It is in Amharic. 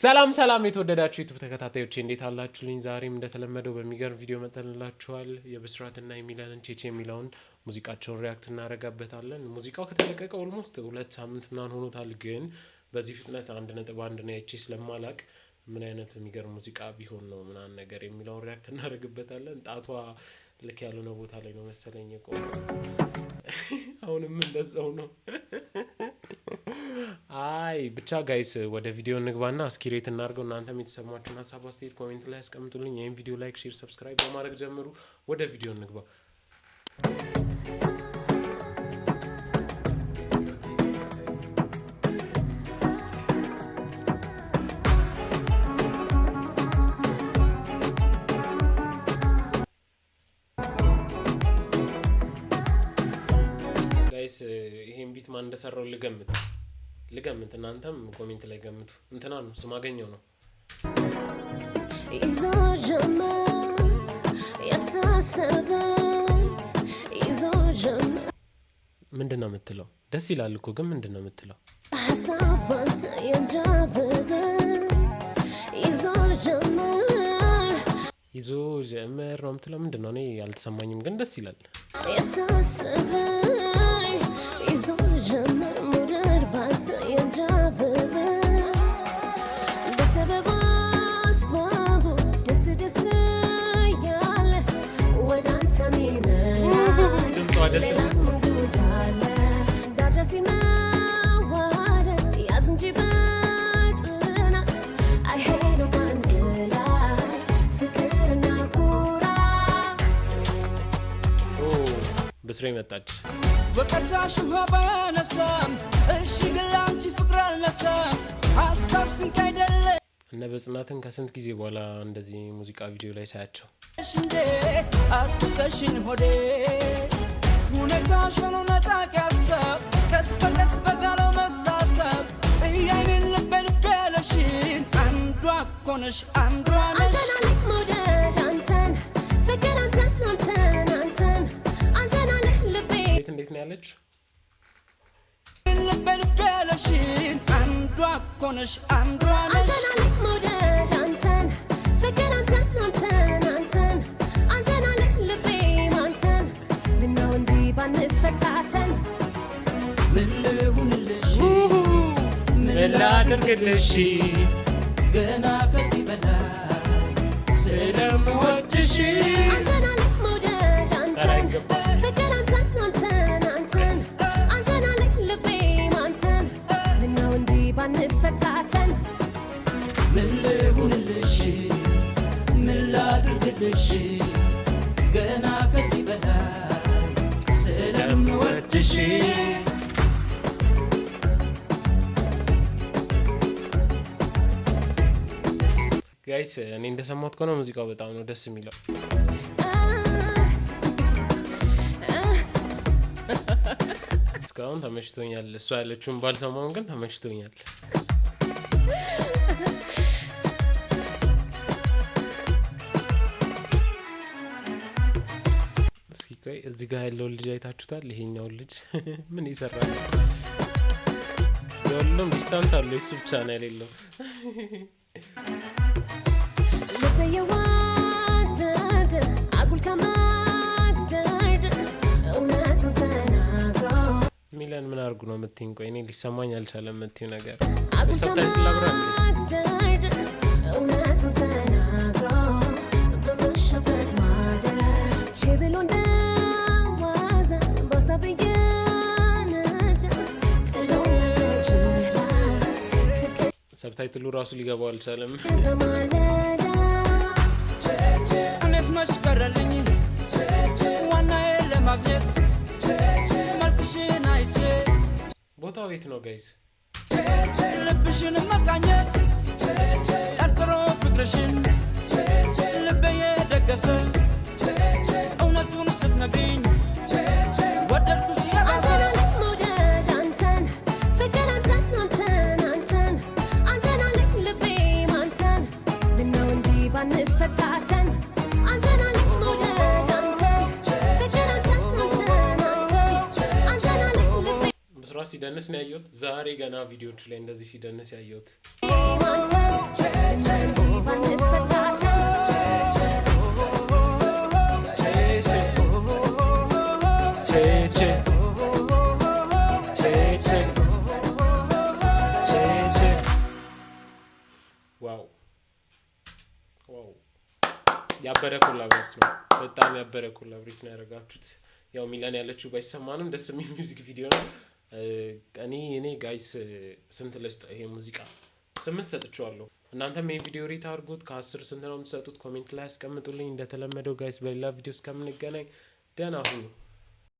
ሰላም የተወደዳችሁ ዩቲዩብ ተከታታዮች እንዴት አላችሁልኝ? ዛሬም እንደተለመደው በሚገርም ቪዲዮ መጥተንላችኋል። የብስራትና የሚለንን ቼቼ የሚለውን ሙዚቃቸውን ሪያክት እናረጋበታለን። ሙዚቃው ከተለቀቀ ኦልሞስት 2 ሳምንት ምናምን ሆኖታል። ግን በዚህ ፍጥነት 1.1 ነው ያቺ ስለማላቅ ምን አይነት የሚገርም ሙዚቃ ቢሆን ነው ምናምን ነገር የሚለውን ሪያክት እናረጋበታለን። ጣቷ ልክ ያልሆነ ቦታ ላይ ነው መሰለኝ የቆመው። አሁንም እንደዛው ነው። አይ ብቻ ጋይስ ወደ ቪዲዮ እንግባና እስኪ ሬት እናርገው። እናንተም የተሰማችሁን ሀሳብ አስተያየት ኮሜንት ላይ አስቀምጡልኝ። ይሄን ቪዲዮ ላይክ፣ ሼር፣ ሰብስክራይብ በማድረግ ጀምሩ። ወደ ቪዲዮ እንግባ። ጋይስ ይሄን ቢት ማን እንደሰራው ልገምት እናንተም ኮሜንት ላይ ገምቱ። እንትና ነው ስም አገኘው ነው። ምንድነው የምትለው? ደስ ይላል እኮ ግን ምንድነው የምትለው? ይዞ ጀመር ነው የምትለው። ምንድነው? እኔ አልተሰማኝም ግን ደስ ይላል። ብስሬ መጣች። ወቀሳሽ ባነሳም እሺ ግላንቺ ፍቅር አልነሳም ሀሳብ ስንት አይደለ እነ በጽናትን ከስንት ጊዜ በኋላ እንደዚህ ሙዚቃ ቪዲዮ ላይ ሳያቸው እንዴ አትከሽን ሆዴ ሁኔታሽ ሆኖ ነጣቂ ሀሳብ ቀስ በጋለው መሳሳብ ጥያይንን ልቤን በለሽን አንዷ ኮነሽ አንዷ ነሽ እንዴት ነው ያለች? ልቤን በለሽን አንዷ ኮነሽ አንዷ ነሽ ላድርግልሽ ገና ከዚህ በላይ ስለምወድሽ ምን ልሁንልሽ ምን ላድርግልሽ ገና ከዚህ በላይ ስለምወድሽ ጋይስ እኔ እንደሰማሁት ከሆነ ሙዚቃው በጣም ነው ደስ የሚለው። እስካሁን ተመችቶኛል። እሷ ያለችውን ባልሰማውን ግን ተመችቶኛል። እስኪ ቆይ እዚህ ጋር ያለውን ልጅ አይታችሁታል? ይሄኛውን ልጅ ምን ይሰራል? ሁሉም ዲስታንስ አለው፣ እሱ ብቻ ነው የሌለው። ሚለን ምን አርጉ ነው የምትይኝ? ቆይ እኔ ሊሰማኝ አልቻለም የምትይው ነገር ሰብታይትል አብራ ሰብታይትሉ ራሱ ሊገባው አልቻለም። እኔስ መስከረልኝ ዋናዬ ለማግኘት መልክሽን አይቼ ቦታው የት ነው ጋይስ? ልብሽን መቃኘት ጠርጥሮ ፍቅርሽን ልቤ የደገሰ እውነቱን ስትነግሪኝ ወደድኩሽ የባሰ ሲደንስ ነው ያየሁት ዛሬ ገና ቪዲዮዎች ላይ እንደዚህ ሲደንስ ያየሁት። ያበረ ኮላብሬት ነው። በጣም ያበረ ኮላብሬት ነው ያደረጋችሁት። ያው ሚላን ያለችው ባይሰማንም ደስ የሚል ሚውዚክ ቪዲዮ ነው። እኔ ጋይስ ስንት ልስጥ? ይሄ ሙዚቃ 8 ሰጥቼዋለሁ። እናንተም ይሄን ቪዲዮ ሬት አድርጉት። ከ10 ስንት ነው የምትሰጡት? ኮሜንት ላይ አስቀምጡልኝ። እንደተለመደው ጋይስ በሌላ ቪዲዮ እስከምንገናኝ ደህና ሁኑ።